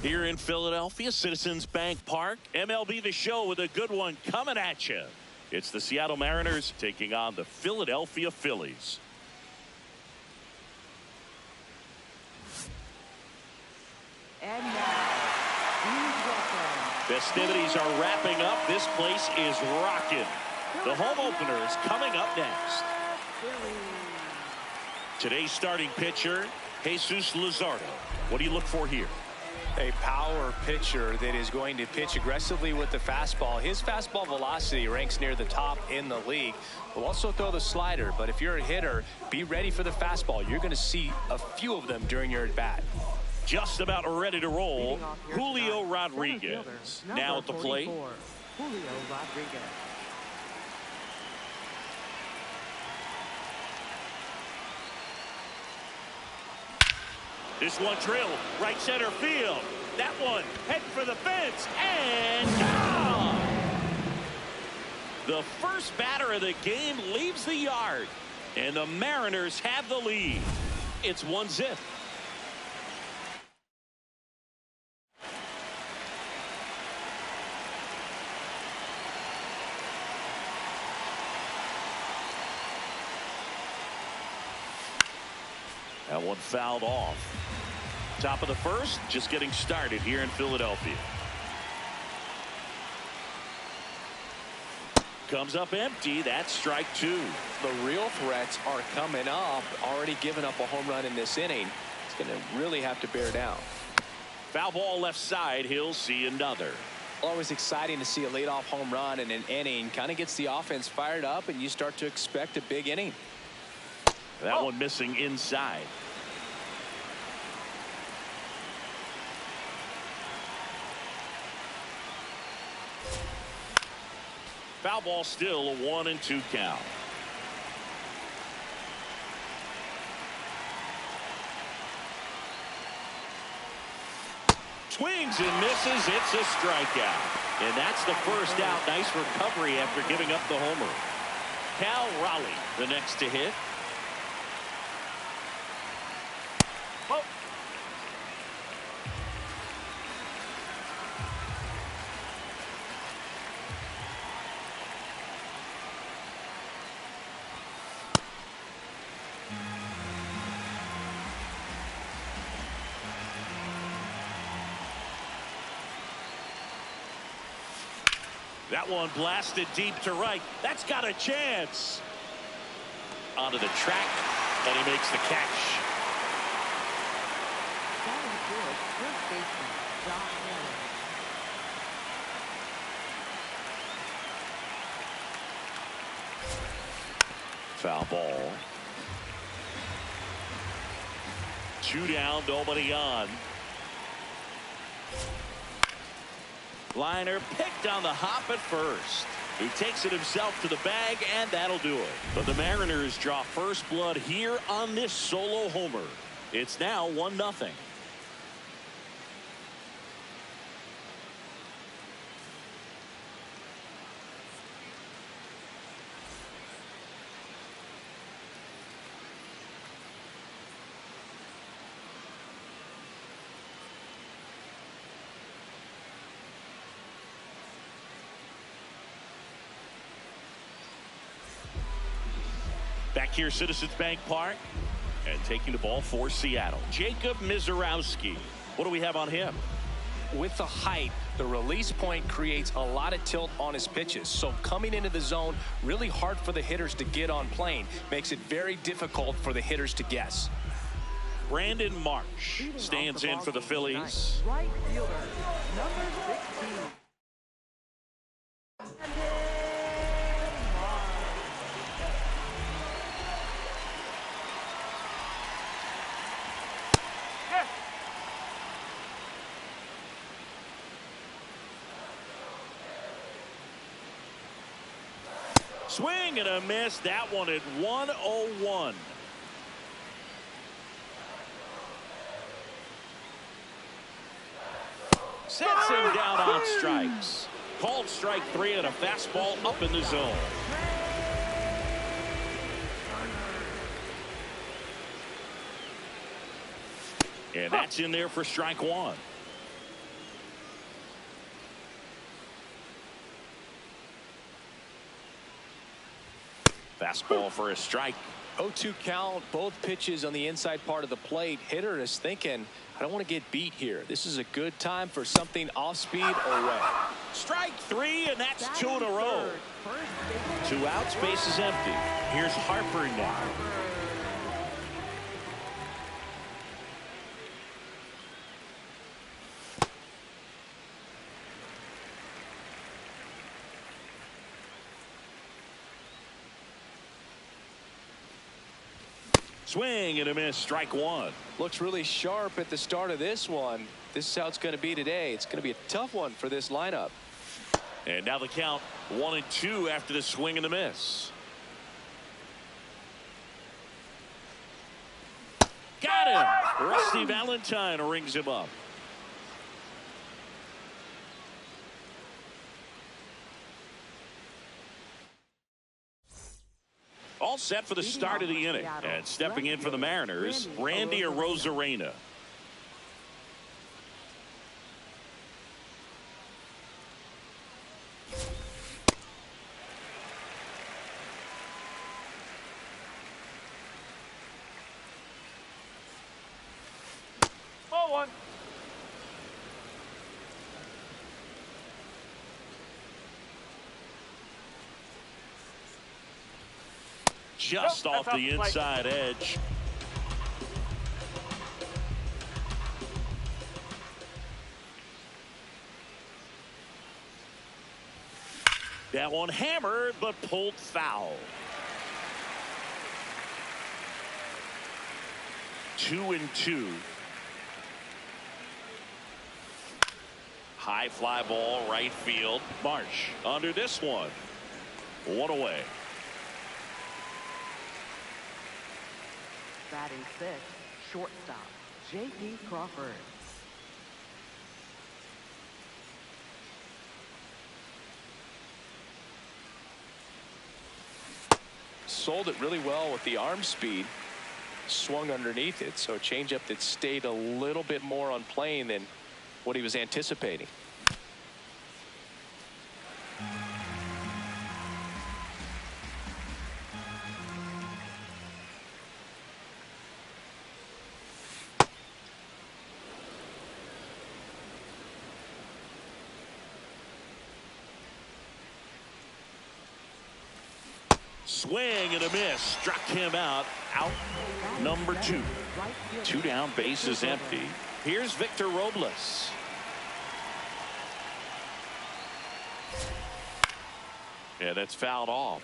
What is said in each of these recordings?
Here in Philadelphia, Citizens Bank Park, MLB The Show with a good one coming at you. It's the Seattle Mariners taking on the Philadelphia Phillies. And now, festivities are wrapping up. This place is rocking. The home opener is coming up next. Today's starting pitcher, Jesus Luzardo. What do you look for here? A power pitcher that is going to pitch aggressively with the fastball. His fastball velocity ranks near the top in the league. Will also throw the slider, but if you're a hitter, be ready for the fastball. You're going to see a few of them during your at-bat. Just about ready to roll, Julio Rodriguez. Now at the plate. Julio Rodriguez. This one drilled right center field. That one head for the fence and gone. The first batter of the game leaves the yard, and the Mariners have the lead. It's 1-0. That one fouled off. Top of the first, just getting started here in Philadelphia. Comes up empty. That's strike two. The real threats are coming up. Already given up a home run in this inning. It's going to really have to bear down. Foul ball left side. He'll see another. Always exciting to see a leadoff home run in an inning. Kind of gets the offense fired up, and you start to expect a big inning. That one missing inside. Foul ball, still a 1-2 count. Swings and misses. It's a strikeout. And that's the first out. Nice recovery after giving up the homer. Cal Raleigh, the next to hit. Oh. That one blasted deep to right. That's got a chance. Onto the track, and he makes the catch. That is good. First baseman, Josh Allen. Foul ball. 2 down, nobody on. Liner picked on the hop at first. He takes it himself to the bag, and that'll do it. But the Mariners draw first blood here on this solo homer. It's now 1-0. Back here, Citizens Bank Park, and taking the ball for Seattle, Jacob Mizorowski. What do we have on him? with the height, the release point creates a lot of tilt on his pitches. So coming into the zone, really hard for the hitters to get on plane. Makes it very difficult for the hitters to guess. Brandon Marsh stands in for the Phillies. Right fielder, number 16. Swing and a miss. That one at 101. Sets him down on strikes. Called strike 3 and a fastball up in the zone. And that's in there for strike 1. Fastball for a strike. 0-2 count, both pitches on the inside part of the plate. Hitter is thinking, I don't want to get beat here. This is a good time for something off speed or away. Strike 3, and that's 2 in a row. 2 outs, base is empty. Here's Harper now. Swing and a miss, strike 1. Looks really sharp at the start of this one. This is how it's going to be today. It's going to be a tough one for this lineup. And now the count 1-2 after the swing and the miss. Got him. Rusty Valentine rings him up. All set for the start of the inning. And stepping in for the Mariners, Randy Arozarena. Oh, one. Just off the inside edge. That one hammered but pulled foul. 2-2. High fly ball right field. Marsh under this one. 1 away. Batting 6, shortstop, J.P. Crawford. Sold it really well with the arm speed. Swung underneath it, so a changeup that stayed a little bit more on plane than what he was anticipating. Swing and a miss. Struck him out. Out number 2. 2 down, base is empty. Here's Victor Robles. Yeah, that's fouled off.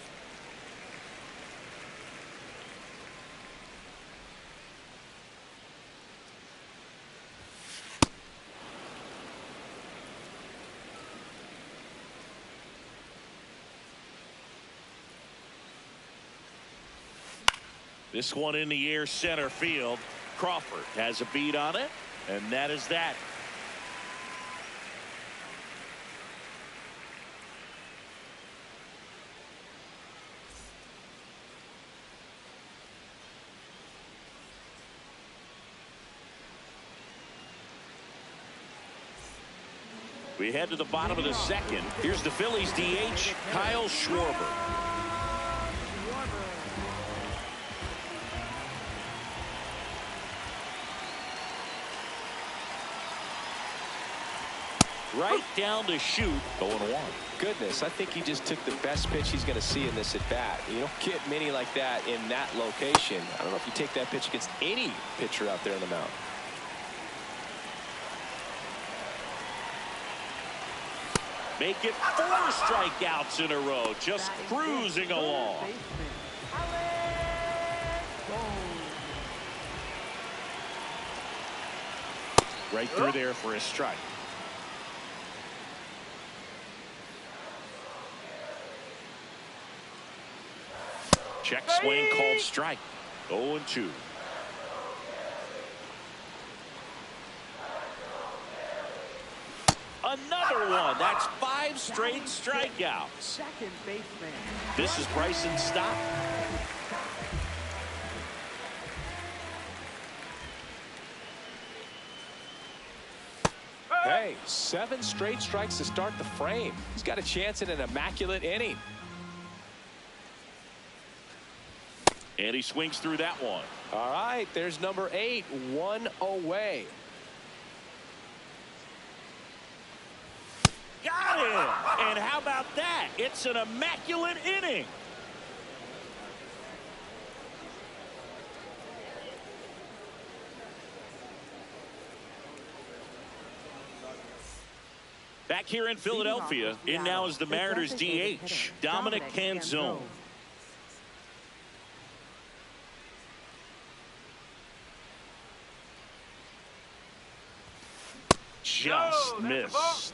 This one in the air center field. Crawford has a beat on it, and that is that. We head to the bottom of the second. Here's the Phillies DH, Kyle Schwarber. Right down to shoot. 0-1. Goodness, I think he just took the best pitch he's going to see in this at bat. You don't get many like that in that location. I don't know if you take that pitch against any pitcher out there on the mound. Make it 4 strikeouts in a row. Just cruising along. Right through there for a strike. Check swing called strike. 0-2. Another one. That's 5 straight strikeouts. Second baseman. This is Bryson's stop. Hey, 7 straight strikes to start the frame. He's got a chance at an immaculate inning. And he swings through that one. All right, there's number 8, 1 away. Got him! And how about that? It's an immaculate inning. Back here in Philadelphia, in now is the Mariners DH, Dominic Canzone. Just missed.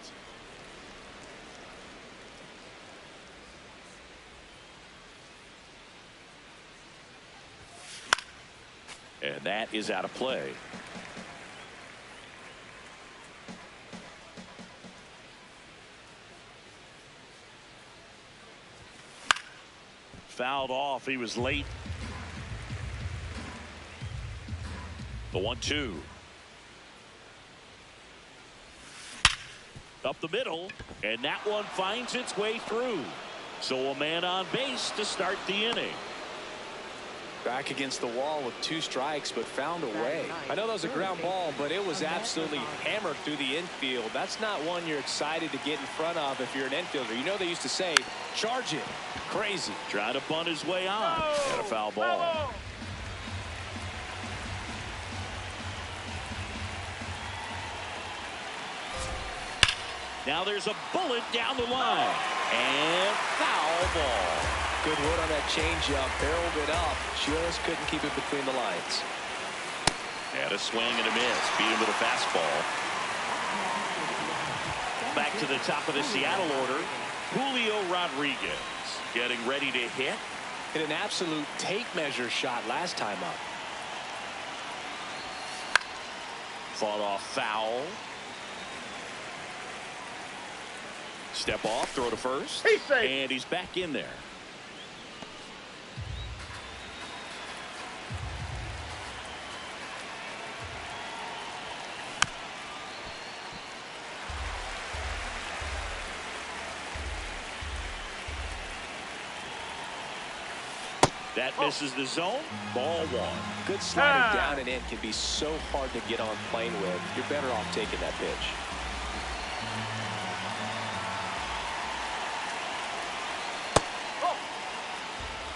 And that is out of play. Fouled off. He was late. The 1-2. Up the middle, and that one finds its way through. So a man on base to start the inning. Back against the wall with 2 strikes, but found a way. I know that was a ground ball, but it was absolutely hammered through the infield. That's not one you're excited to get in front of if you're an infielder. You know they used to say, charge it. Crazy. Trying to bunt his way on. And a foul ball. Now there's a bullet down the line. And foul ball. Good wood on that changeup. Barreled it up. Just couldn't keep it between the lines. And a swing and a miss. Beat him with a fastball. Back to the top of the Seattle order. Julio Rodriguez getting ready to hit. Hit an absolute tape measure shot last time up. Fought off foul. Step off, throw to first. He's safe. And he's back in there. That misses the zone. Ball 1. Good slider down and in can be so hard to get on plane with. You're better off taking that pitch.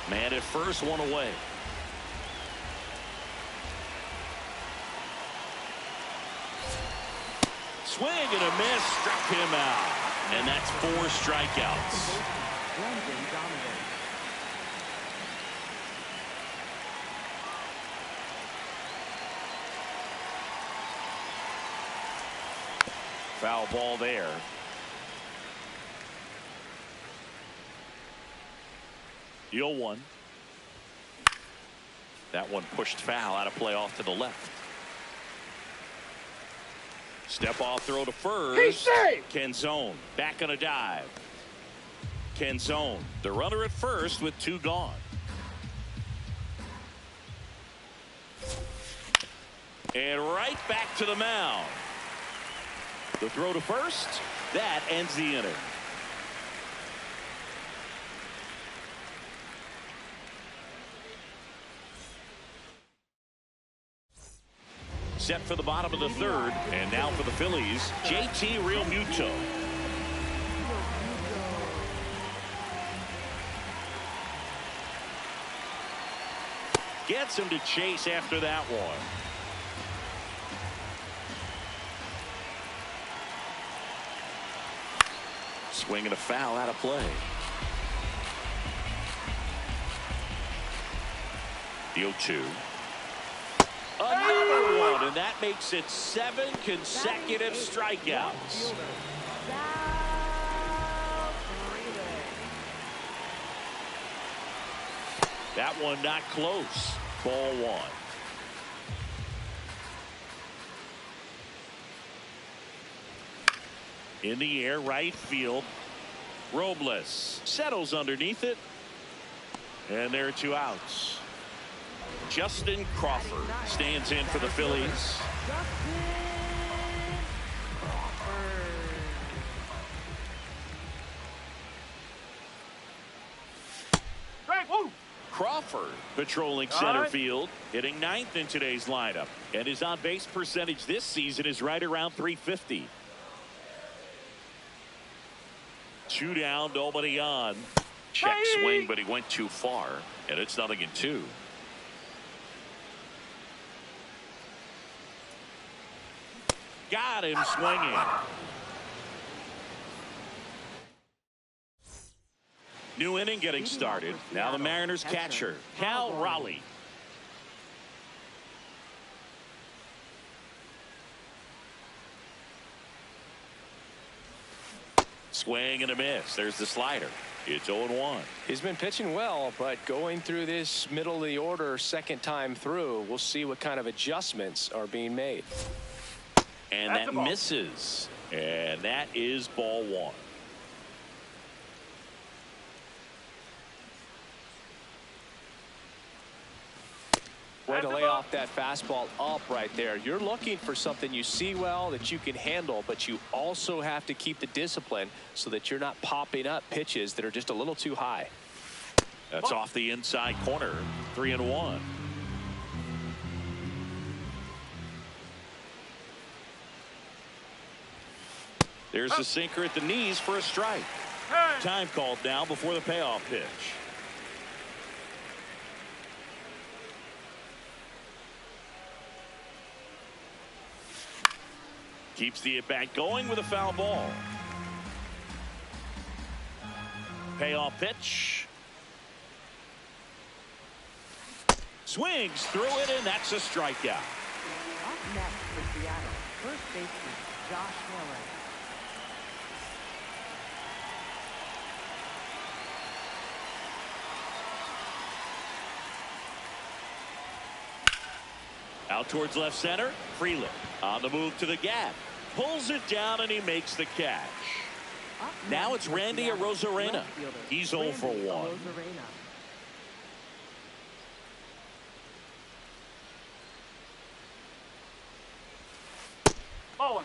Man at first, 1 away. Swing and a miss, struck him out. And that's 4 strikeouts. Foul ball there. The 0-1. That one pushed foul, out of play off to the left. Step off throw to first. He's safe. Canzone back on a dive. Canzone, the runner at first with 2 gone. And right back to the mound. The throw to first, that ends the inning. set for the bottom of the third. And now for the Phillies, JT Realmuto. Gets him to chase after that one. Swinging a foul out of play. The 0-2. Another one, and that makes it 7 consecutive strikeouts. That one not close. Ball 1. In the air, right field. Robles settles underneath it. And there are 2 outs. Justin Crawford stands in for the Phillies. Crawford patrolling center field, hitting 9th in today's lineup, and his on-base percentage this season is right around .350. 2 down, nobody on. Check swing, but he went too far, and it's 0-2. Got him swinging. New inning getting started. Now the Mariners catcher, Cal Raleigh. Swing and a miss. There's the slider. It's 0-1. He's been pitching well, but going through this middle of the order second time through, we'll see what kind of adjustments are being made. And that misses. And that is ball 1. Way to lay off that fastball up right there. You're looking for something you see well that you can handle, but you also have to keep the discipline so that you're not popping up pitches that are just a little too high. That's off the inside corner. 3-1. There's the sinker at the knees for a strike. Time called now before the payoff pitch. Keeps the at-bat going with a foul ball. Payoff pitch. Swings through it, and that's a strikeout. Up next for Seattle, first baseman Josh Miller. Out towards left center. Freeland on the move to the gap. Pulls it down, and he makes the catch. Now it's Randy Arozarena. He's 0 for 1. Ball 1.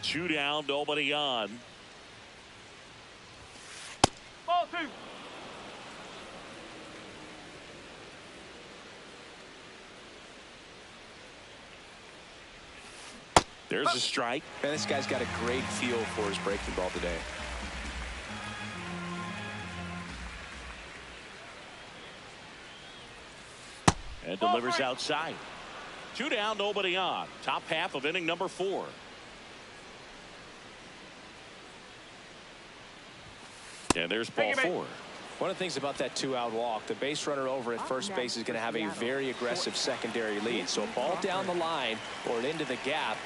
Two down, nobody on. Ball 2. There's a strike. Man, this guy's got a great feel for his breaking ball today. And delivers outside. 2 down, nobody on. Top half of inning number 4. And there's ball 4. One of the things about that 2-out walk, the base runner over at first base is going to have a very aggressive secondary lead. So a ball down the line or into the gap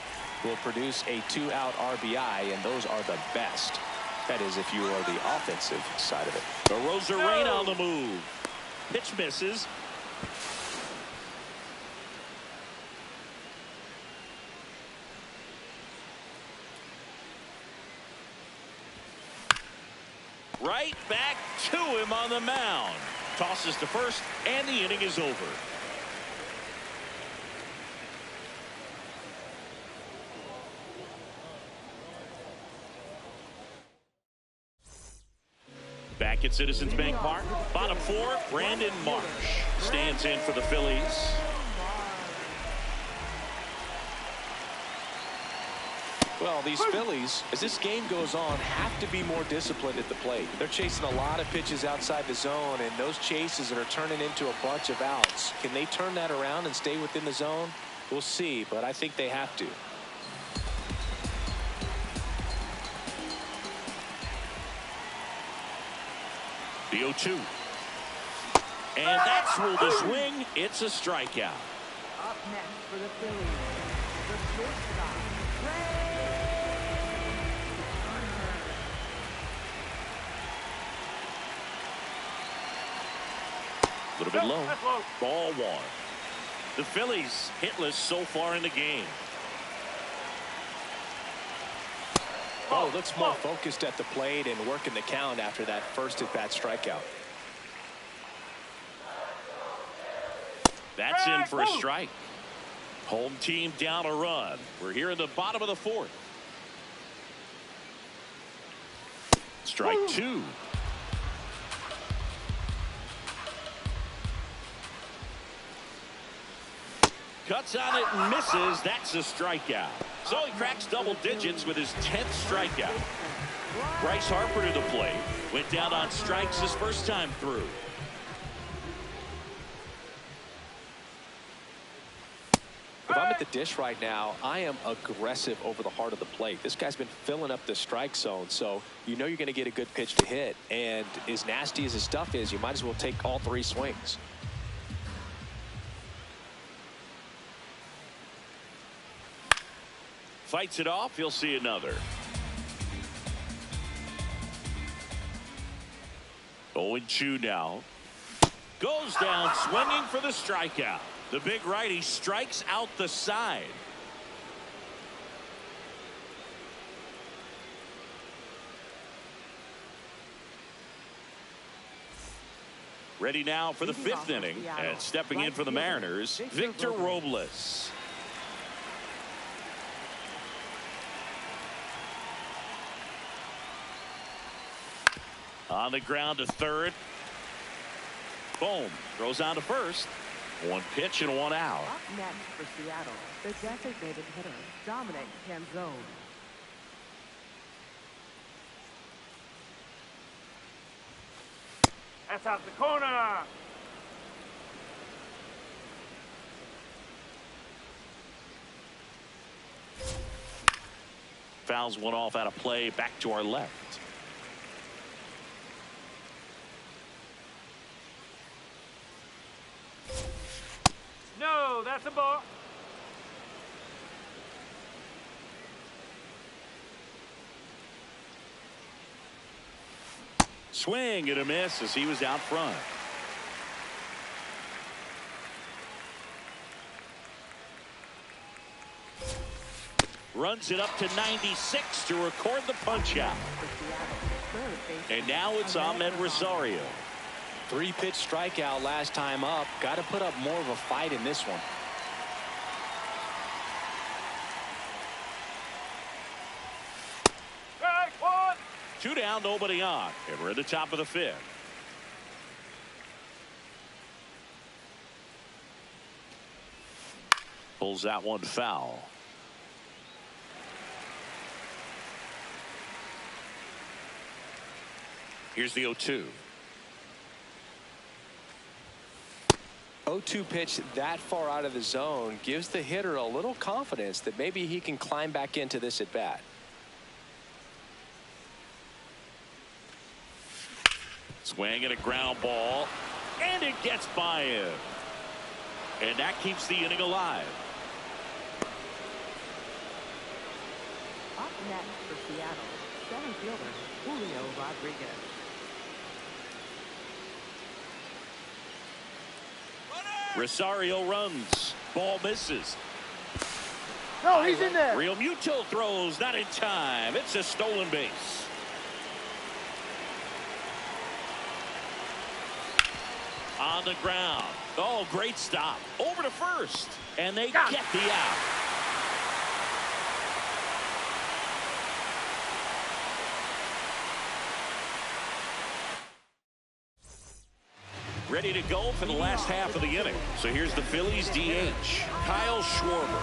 will produce a 2-out RBI, and those are the best. That is, if you are the offensive side of it. Arozarena on the move. Pitch misses. Right back to him on the mound. Tosses to first, and the inning is over. Back at Citizens Bank Park, bottom four, Brandon Marsh stands in for the Phillies. Well, these Phillies, as this game goes on, have to be more disciplined at the plate. They're chasing a lot of pitches outside the zone, and those chases are turning into a bunch of outs. Can they turn that around and stay within the zone? We'll see, but I think they have to. The 0-2. And that's ruled a swing. It's a strikeout. Up next for the Phillies, the shortstop, A little bit low. Ball one. The Phillies hitless so far in the game. Oh, looks more focused at the plate and working the count after that first at-bat strikeout. That's in for a strike. Home team down a run. We're here in the bottom of the fourth. Strike two. Cuts on it and misses. That's a strikeout. So he cracks double digits with his 10th strikeout. Bryce Harper to the plate. Went down on strikes his first time through. If I'm at the dish right now, I am aggressive over the heart of the plate. This guy's been filling up the strike zone, so you know you're going to get a good pitch to hit. And as nasty as his stuff is, you might as well take all three swings. Fights it off. He'll see another. 0-2 now. Goes down swinging for the strikeout. The big righty strikes out the side. Ready now for the fifth inning. And stepping in for the Mariners, Victor Robles. On the ground to third. Boom. Throws on to first. One pitch and one out. Up next for Seattle, the designated hitter, Dominic Canzone. That's out the corner. Fouls one off out of play. Back to our left. No, that's a ball. Swing and a miss as he was out front. Runs it up to 96 to record the punch out. And now it's Ahmed Rosario. Three-pitch strikeout last time up. Got to put up more of a fight in this one. Strike one. 2 down, nobody on. And we're at the top of the fifth. Pulls that one foul. Here's the 0-2. 0-2 pitch that far out of the zone gives the hitter a little confidence that maybe he can climb back into this at bat. Swing and a ground ball, and it gets by him. And that keeps the inning alive. Up next for Seattle, center fielder, Julio Rodriguez. Rosario runs. Ball misses. No, he's in there. Real Muto throws, not in time. It's a stolen base. On the ground. Oh, great stop. Over to first. And they get the out. ready to go for the last half of the inning. So here's the Phillies DH, Kyle Schwarber.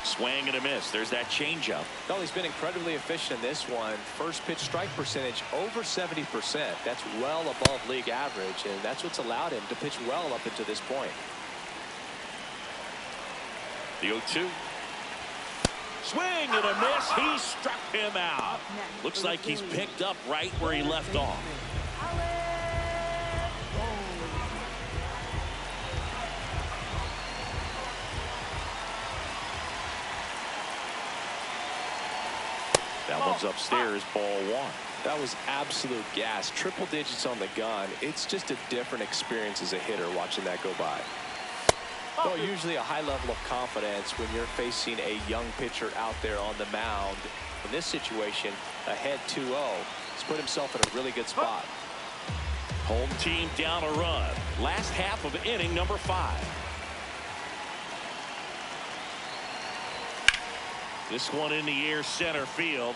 Swing and a miss. There's that changeup. Well, he's been incredibly efficient in this one. First pitch strike percentage over 70%. That's well above league average, and that's what's allowed him to pitch well up until this point. The 0-2. Swing and a miss. He struck him out. Looks like he's picked up right where he left off. That one's upstairs, ball one. That was absolute gas. Triple digits on the gun. It's just a different experience as a hitter watching that go by. Well, usually a high level of confidence when you're facing a young pitcher out there on the mound. In this situation, ahead 2-0. He's put himself in a really good spot. Home team down a run. Last half of inning number 5. This one in the air, center field.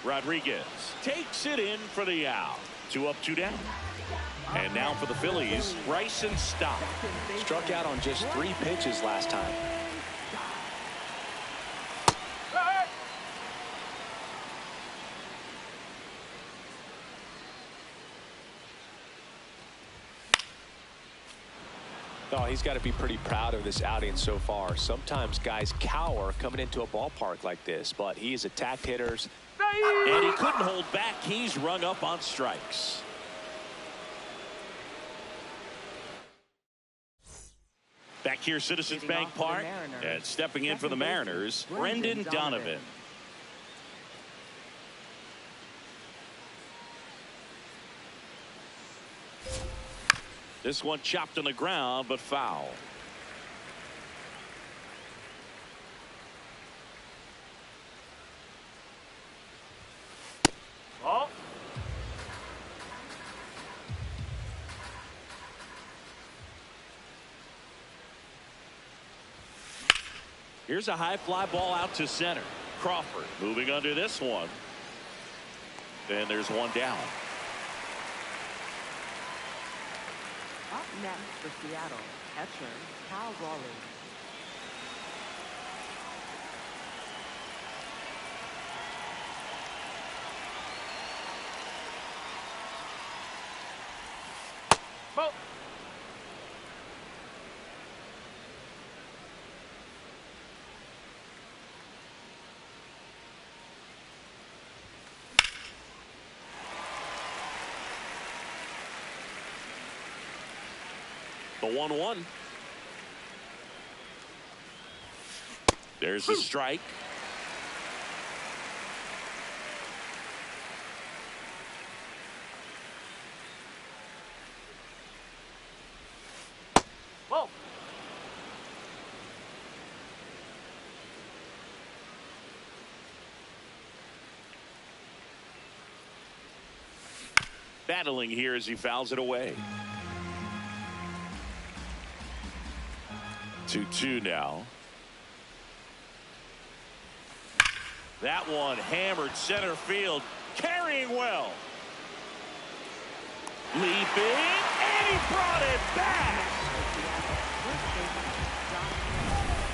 Rodriguez takes it in for the out. 2 up, 2 down. And now for the Phillies, Bryson Stott. Struck out on just 3 pitches last time. Oh, he's got to be pretty proud of this outing so far. Sometimes guys cower coming into a ballpark like this, but he's attacked hitters. And he couldn't hold back. He's rung up on strikes. Back here, Citizens Bank Park, and stepping in for the Mariners, Brendan Donovan. This one chopped on the ground, but foul. Oh. Here's a high fly ball out to center. Crawford moving under this one. Then there's one down. Up next for Seattle, catcher Cal Raleigh. Oh. The 1-1. There's the strike. Whoa. Battling here as he fouls it away. 2-2 now. That one hammered center field, carrying well. Leaping, and he brought it back.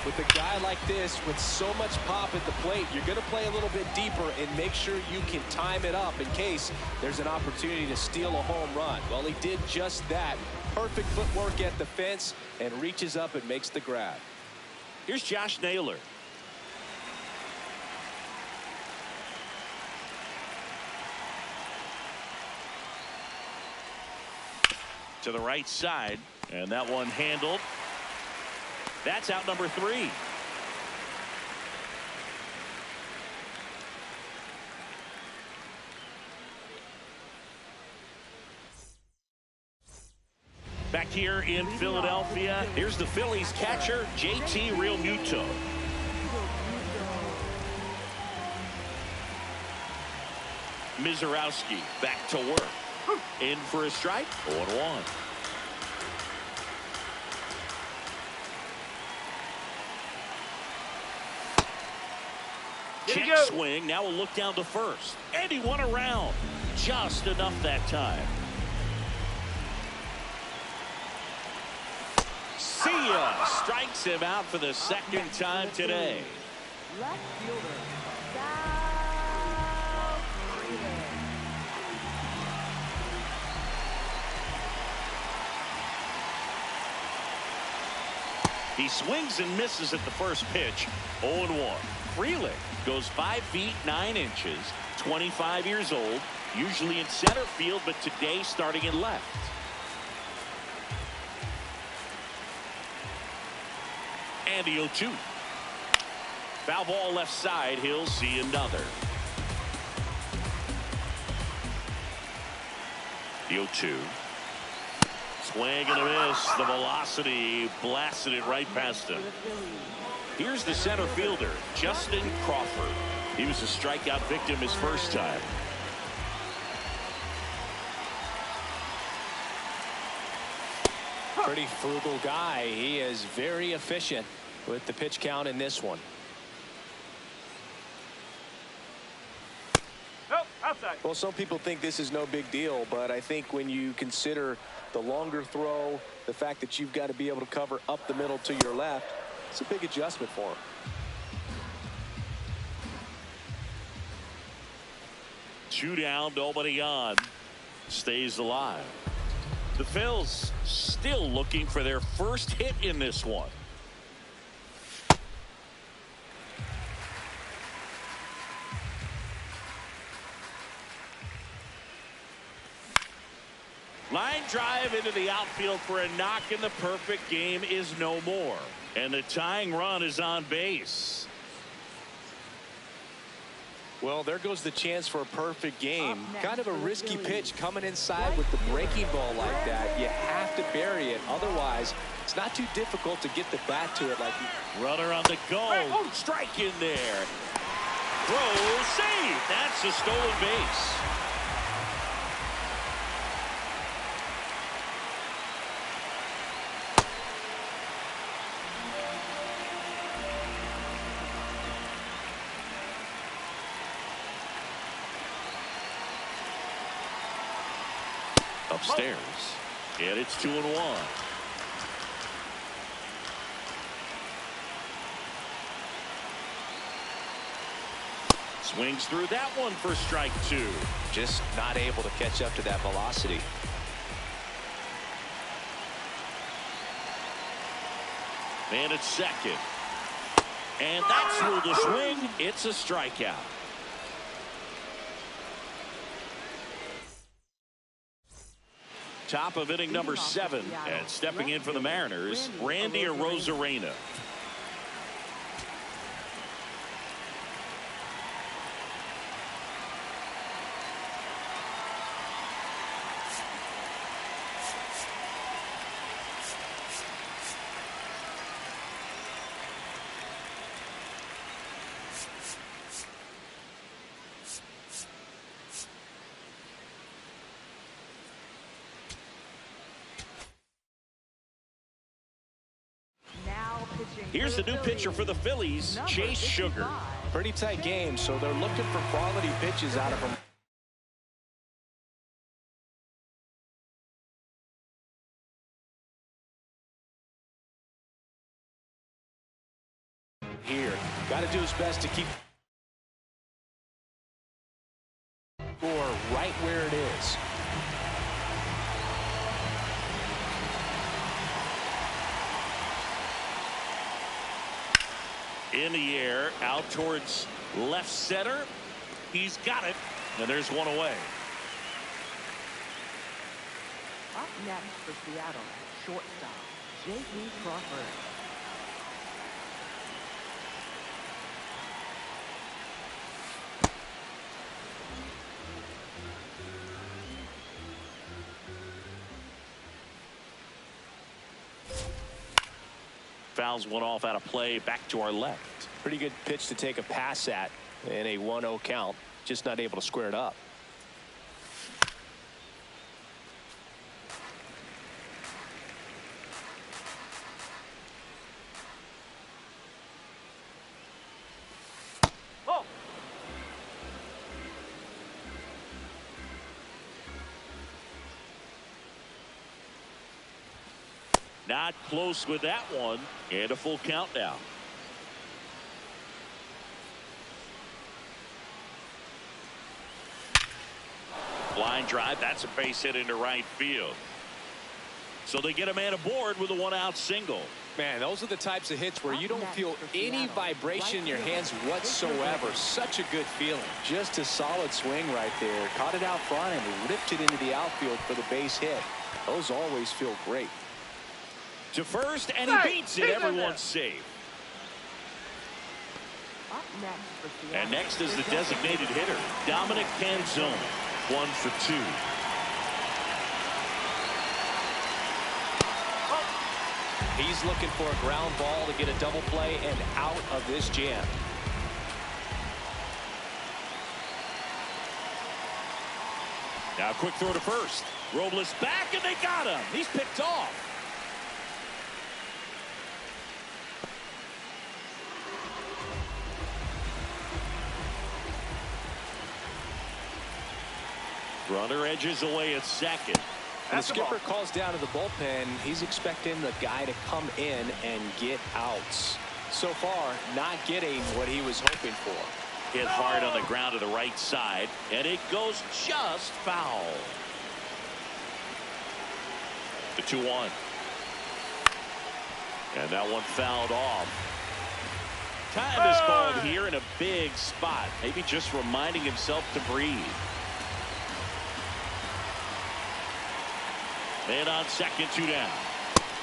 With a guy like this with so much pop at the plate, you're going to play a little bit deeper and make sure you can time it up in case there's an opportunity to steal a home run. Well, he did just that. Perfect footwork at the fence and reaches up and makes the grab. Here's Josh Naylor. To the right side, and that one handled. That's out number 3. Back here in Philadelphia, here's the Phillies catcher, JT Realmuto. Mizorowski back to work. In for a strike, 0-1. Check go. swing. Now we'll look down to first. And he won around. Just enough that time. See ya. Strikes him out for the second time today. Left fielder, He swings and misses at the first pitch. 0-1. Freeling goes 5 feet 9 inches, 25 years old, usually in center field, but today starting in left. And the 0-2. Foul ball left side. He'll see another. The 0-2. Swing and a miss. The velocity blasted it right past him. Here's the center fielder, Justin Crawford. He was a strikeout victim his first time. Pretty frugal guy. He is very efficient with the pitch count in this one. Nope, outside. Well, some people think this is no big deal, but I think when you consider the longer throw, the fact that you've got to be able to cover up the middle to your left, it's a big adjustment for him. Two down, nobody on. Stays alive. The Phils still looking for their first hit in this one. Line drive into the outfield for a knock, and the perfect game is no more. And the tying run is on base. Well, there goes the chance for a perfect game. Kind of a risky pitch coming inside with the breaking ball like that. You have to bury it. Otherwise, it's not too difficult to get the bat to it. Runner on the go. Strike in there. Throw, save. That's a stolen base. Upstairs, and it's 2-1. Swings through that one for strike 2. Just not able to catch up to that velocity. And it's second. And that's through the swing. It's a strikeout. Top of inning number 7, and stepping in for the Mariners, Randy Arozarena. Here's the new pitcher for the Phillies, Chase Sugar. Pretty tight game, so they're looking for quality pitches out of him. Here, got to do his best to keep score right where it is. In the air, out towards left center. He's got it, and there's one away. Up next for Seattle, shortstop, J.P. Crawford. Fouls one off out of play, back to our left. Pretty good pitch to take a pass at in a 1-0 count. Just not able to square it up. Not close with that one. And a full count now. Line drive. That's a base hit into right field. So they get a man aboard with a one-out single. Man, those are the types of hits where you don't feel any vibration in your hands whatsoever. Such a good feeling. Just a solid swing right there. Caught it out front and ripped it into the outfield for the base hit. Those always feel great. To first, and he beats it. Everyone's safe. Up next for Seattle. And next is the designated hitter, Dominic Canzone. 1 for 2. He's looking for a ground ball to get a double play and out of this jam. Now a quick throw to first. Robles back, and they got him. He's picked off. Runner edges away at second. And the skipper calls down to the bullpen. He's expecting the guy to come in and get outs. So far, not getting what he was hoping for. Hit hard on the ground to the right side, and it goes just foul. The 2-1. And that one fouled off. Time is called here in a big spot. Maybe just reminding himself to breathe. Man on second, 2 down.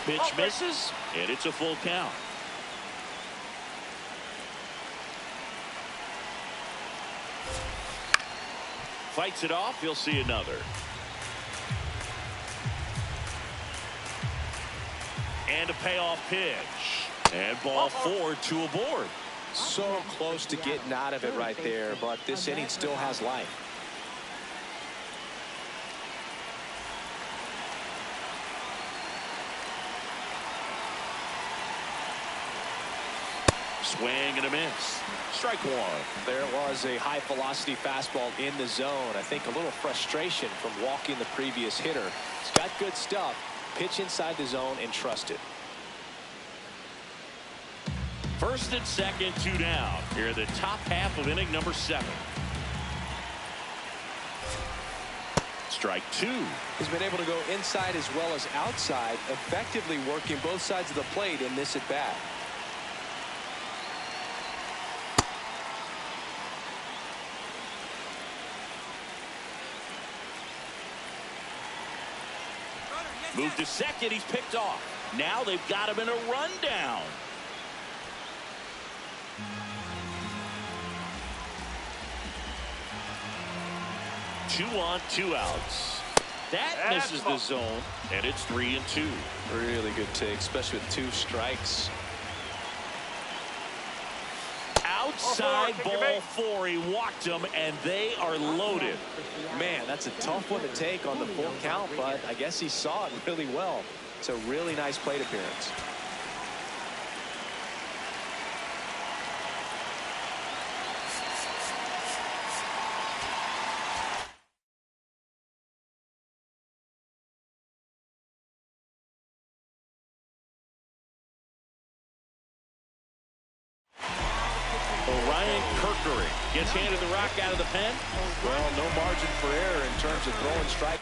Pitch misses, and it's a full count. Fights it off. He'll see another. And a payoff pitch. And ball 4, 2 aboard. So close to getting out of it right there, but this inning still has life. Swing and a miss. Strike 1. There was a high velocity fastball in the zone. I think a little frustration from walking the previous hitter. He's got good stuff. Pitch inside the zone and trust it. First and second, 2 down. Here the top half of inning number 7. Strike 2. He's been able to go inside as well as outside, effectively working both sides of the plate in this at bat. Move to second. He's picked off. Now they've got him in a rundown. Two on, 2 outs. That misses the zone, and it's 3-2. Really good take, especially with 2 strikes. Outside ball 4. He walked them, and they are loaded. Man, that's a tough one to take on the full count, but I guess he saw it really well. It's a really nice plate appearance. Gets handed the rock out of the pen. Well, no margin for error in terms of throwing strike.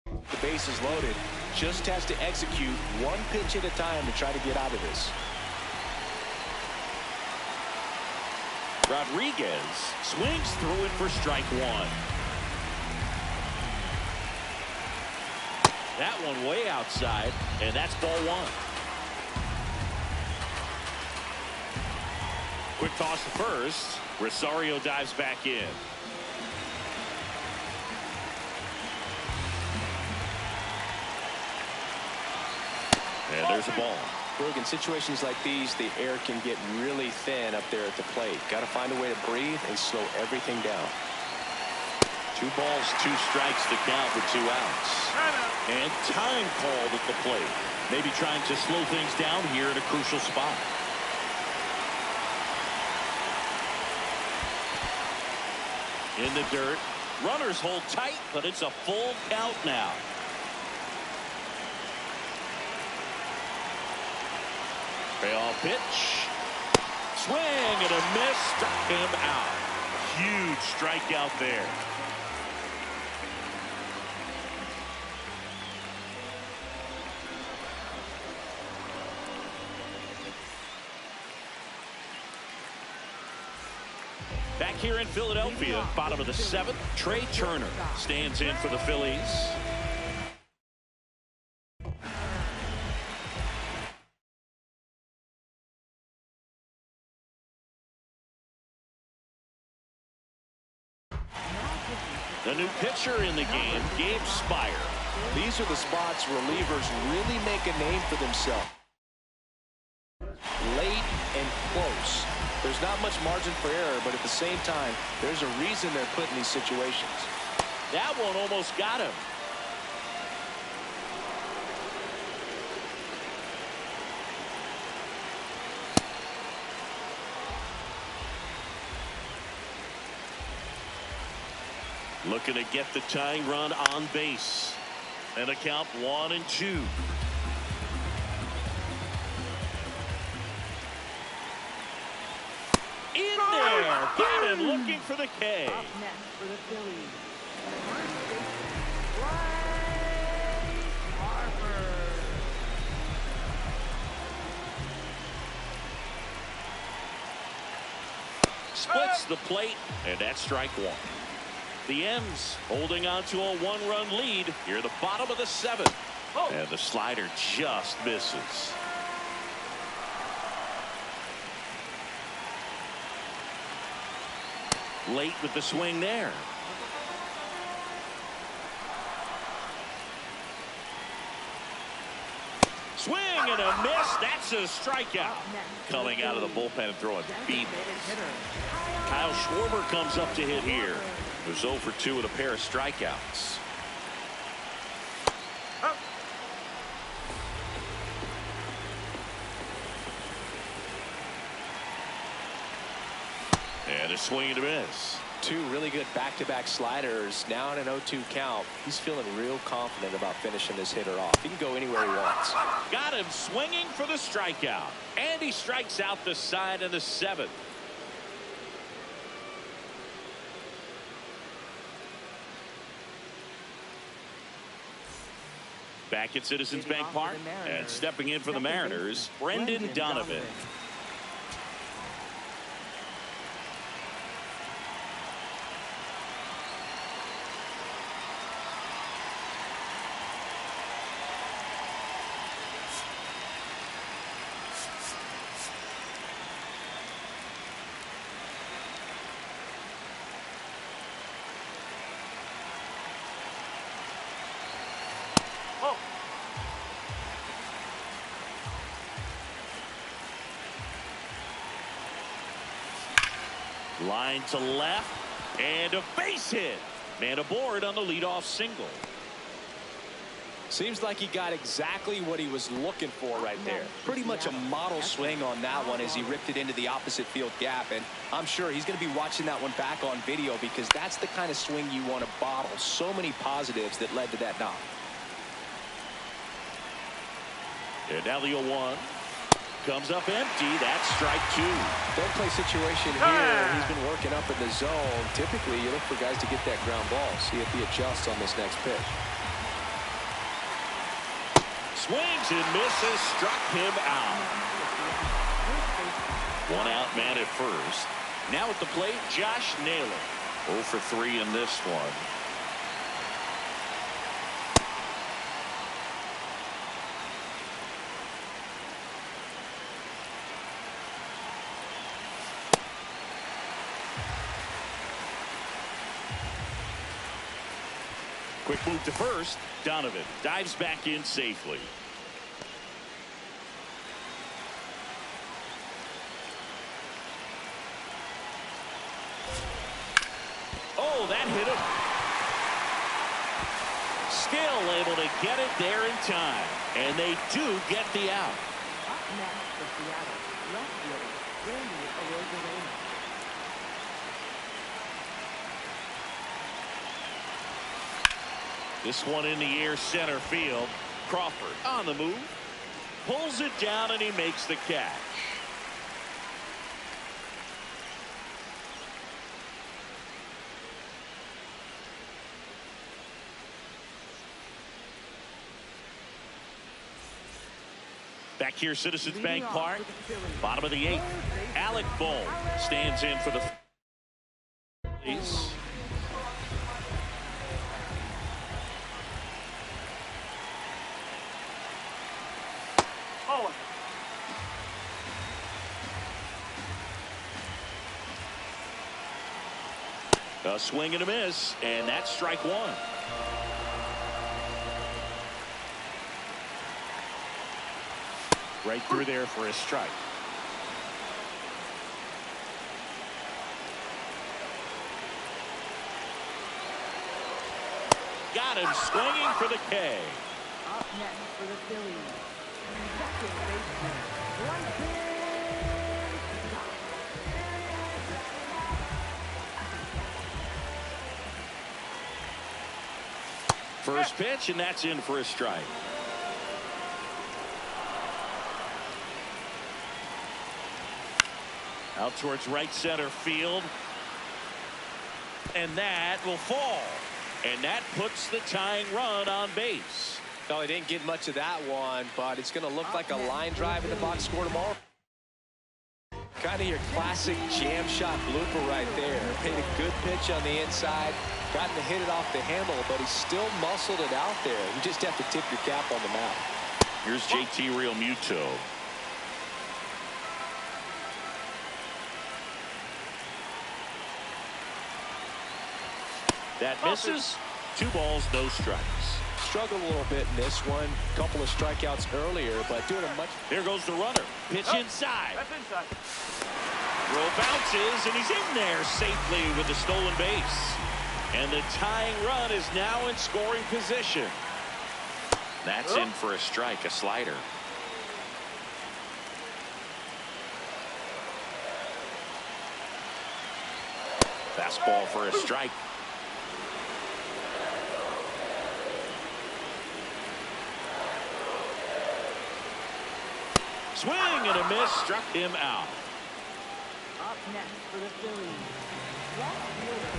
The base is loaded. Just has to execute one pitch at a time to try to get out of this. Rodriguez swings through it for strike 1. That one way outside, and that's ball 1. Quick toss to first. Rosario dives back in. And there's a ball. Look, in situations like these, the air can get really thin up there at the plate. Got to find a way to breathe and slow everything down. 2 balls, 2 strikes to count with 2 outs. And time called at the plate. Maybe trying to slow things down here in a crucial spot. In the dirt. Runners hold tight, but it's a full count now. Payoff pitch. Swing and a miss. Struck him out. Huge strikeout there. Back here in Philadelphia, bottom of the 7th, Trey Turner stands in for the Phillies. The new pitcher in the game, Gabe Spire. These are the spots relievers really make a name for themselves. Late and close. There's not much margin for error, but at the same time, there's a reason they're put in these situations. That one almost got him. Looking to get the tying run on base. And a count 1-2. In there. Got him looking for the K. Up next for the Phillies. First baseman, Bryce Harper. Splits the plate, and that's strike 1. The M's holding on to a 1-run lead here at the bottom of the 7th. And the slider just misses. Late with the swing there. Swing and a miss. That's a strikeout. Coming out of the bullpen and throwing beat. Kyle Schwarber comes up to hit here. He was 0 for 2 with a pair of strikeouts. And a swing and a miss. Two really good back-to-back sliders. Now in an 0-2 count. He's feeling real confident about finishing this hitter off. He can go anywhere he wants. Got him swinging for the strikeout. And he strikes out the side of the 7th. Back at Citizens Bank Park, and stepping in for the Mariners, Brendan Donovan. Line to left, and a base hit. Man aboard on the leadoff single. Seems like he got exactly what he was looking for right there. Pretty much a model swing on that one as he ripped it into the opposite field gap. And I'm sure he's going to be watching that one back on video because that's the kind of swing you want to bottle. So many positives that led to that knock. And now the 0-1. Comes up empty. That's strike 2. Don't play situation here. He's been working up in the zone. Typically, you look for guys to get that ground ball. See if he adjusts on this next pitch. Swings and misses. Struck him out. 1 out, man at first. Now at the plate, Josh Naylor. 0 for 3 in this one. Quick move to first. Donovan dives back in safely. Oh, that hit him. Still able to get it there in time. And they do get the out. Up next for Seattle, left fielder, Randy Arozarena. This one in the air center field. Crawford on the move. Pulls it down and he makes the catch. Back here, Citizens Bank Park, bottom of the 8th. Alec Bohm stands in for the Phillies. Oh. A swing and a miss, and that's strike one. Right through there for a strike. Got him swinging for the K. Up next for the Phillies, second baseman, First pitch, and that's in for a strike. Out towards right center field. And that will fall. And that puts the tying run on base. No, he didn't get much of that one, but it's going to look like a line drive in the box score tomorrow. Kind of your classic jam shot blooper right there. Paid a good pitch on the inside. Gotten to hit it off the handle, but he still muscled it out there. You just have to tip your cap on the mound. Here's JT Realmuto. That misses. 2 balls, no strikes. Struggled a little bit in this one. Couple of strikeouts earlier, but doing a much. Here goes the runner. Pitch inside. That's inside. Throw bounces, and he's in there safely with the stolen base. And the tying run is now in scoring position. That's in for a strike, a slider. Fastball for a strike. Swing and a miss, struck him out. up next for the Phillies, left fielder,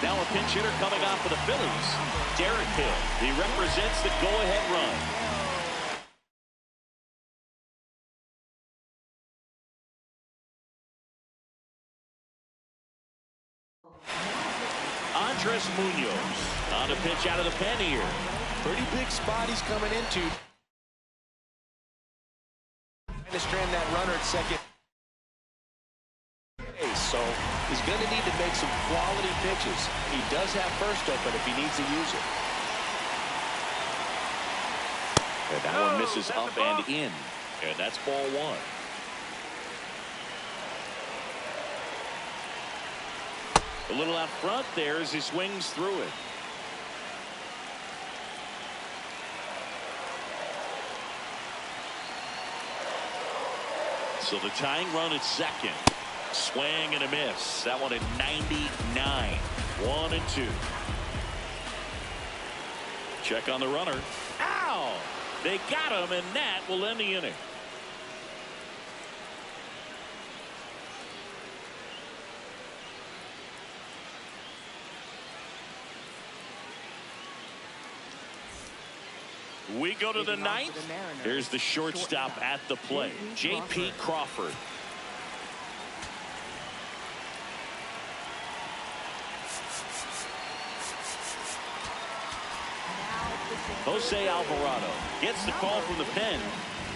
Now a pinch hitter coming on for the Phillies. Derek Hill. He represents the go-ahead run. Andres Munoz on a pitch out of the pen here. Pretty big spot he's coming into. Trying to strand that runner at second. So he's going to need to make some quality pitches. He does have first open if he needs to use it. And that one misses up and in. And that's ball one. A little out front there as he swings through it. So the tying run at second. Swing and a miss. That one at 99. 1-2. Check on the runner. Ow! They got him, and that will end the inning. We go to the ninth. Here's the shortstop at the plate, J.P. Crawford. Jose Alvarado gets the call from the pen.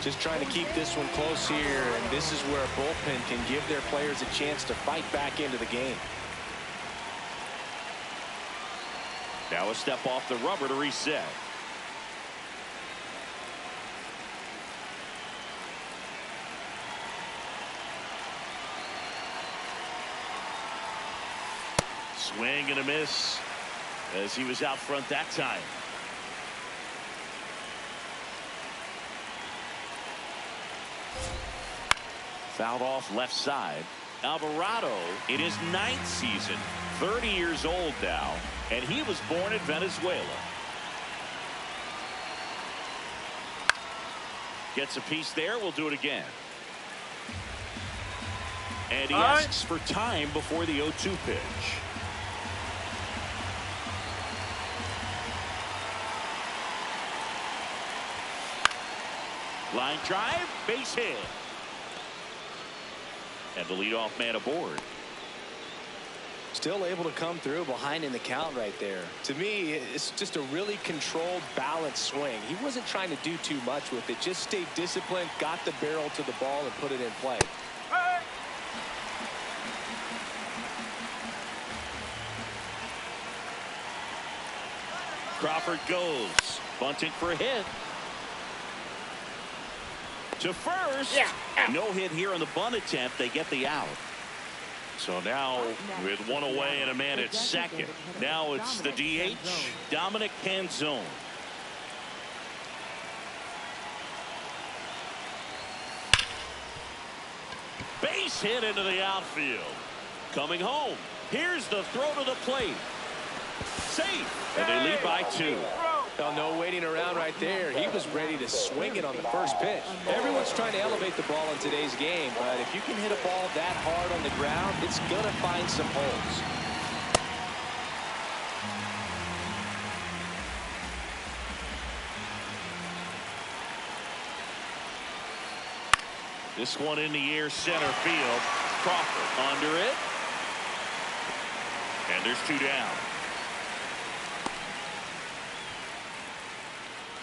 Just trying to keep this one close here, and this is where a bullpen can give their players a chance to fight back into the game. Now a step off the rubber to reset. Swing and a miss as he was out front that time. Fouled off left side. Alvarado in his 9th season, 30 years old now, and he was born in Venezuela. Gets a piece there. We'll do it again. And he asks for time before the 0-2 pitch. Line drive, base hit. And the leadoff man aboard. Still able to come through behind in the count right there. To me, it's just a really controlled, balanced swing. He wasn't trying to do too much with it. Just stayed disciplined, got the barrel to the ball, and put it in play. Crawford goes. Bunting for a hit. To first. No hit here on the bunt attempt. They get the out. So now with one away and a man at second. Now it's the DH, Dominic Canzone. Base hit into the outfield. Coming home. Here's the throw to the plate. Safe. And they lead by 2. Well, no waiting around right there. He was ready to swing it on the first pitch. Everyone's trying to elevate the ball in today's game, but if you can hit a ball that hard on the ground, it's going to find some holes. This one in the air, center field. Crawford under it. And there's 2 down.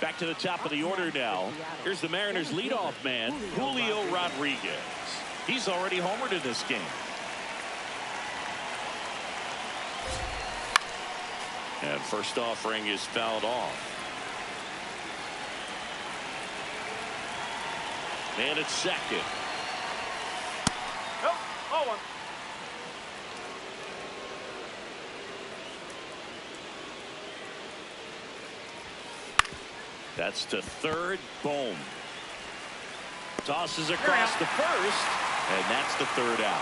Back to the top of the order now. Here's the Mariners leadoff man, Julio Rodriguez. He's already homered in this game. And first offering is fouled off. And it's second. That's to third. Boom. Tosses across to first. And that's the 3rd out.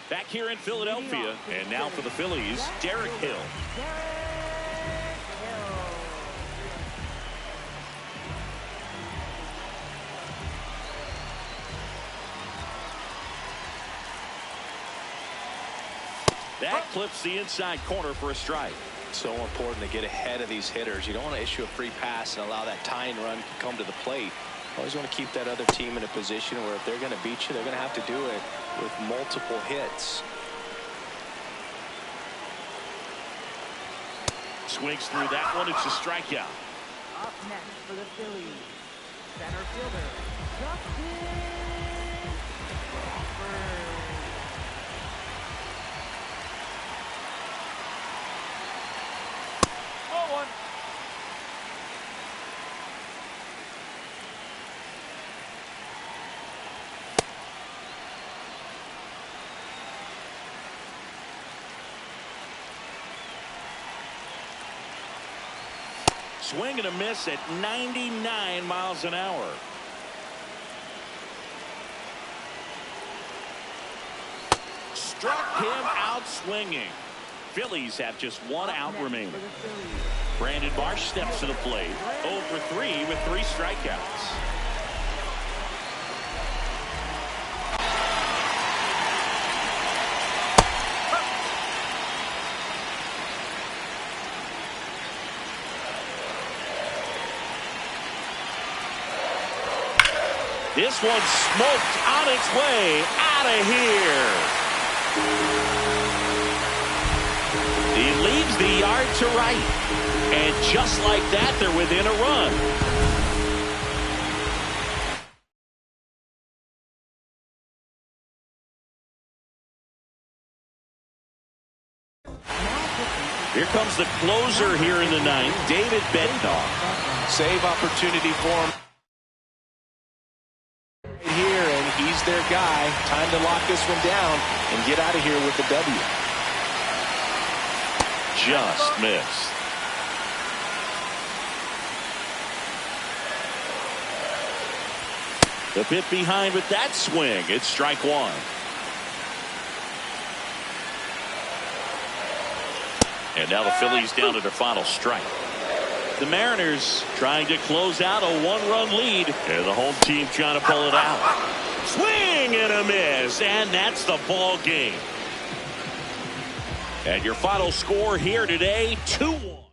Back here in Philadelphia. And now for the Phillies, Derek Hill. That clips the inside corner for a strike. So important to get ahead of these hitters. You don't want to issue a free pass and allow that tying run to come to the plate. Always want to keep that other team in a position where if they're going to beat you, they're going to have to do it with multiple hits. Swings through that one. It's a strikeout. Up next for the Phillies, center fielder, Justin Crawford. Swing and a miss at 99 miles an hour. Struck him out swinging. Phillies have just 1 out remaining. Brandon Marsh steps to the plate. 0 for 3 with 3 strikeouts. This one's smoked on its way out of here. He leaves the yard to right. And just like that, they're within a run. Here comes the closer here in the 9th, David Bednar. Save opportunity for him here, and he's their guy. Time to lock this one down and get out of here with the W. just missed. The bit behind with that swing. It's strike one. And now the Phillies down to their final strike. The Mariners trying to close out a one-run lead. And the home team trying to pull it out. Swing and a miss. And that's the ball game. And your final score here today, 2-1.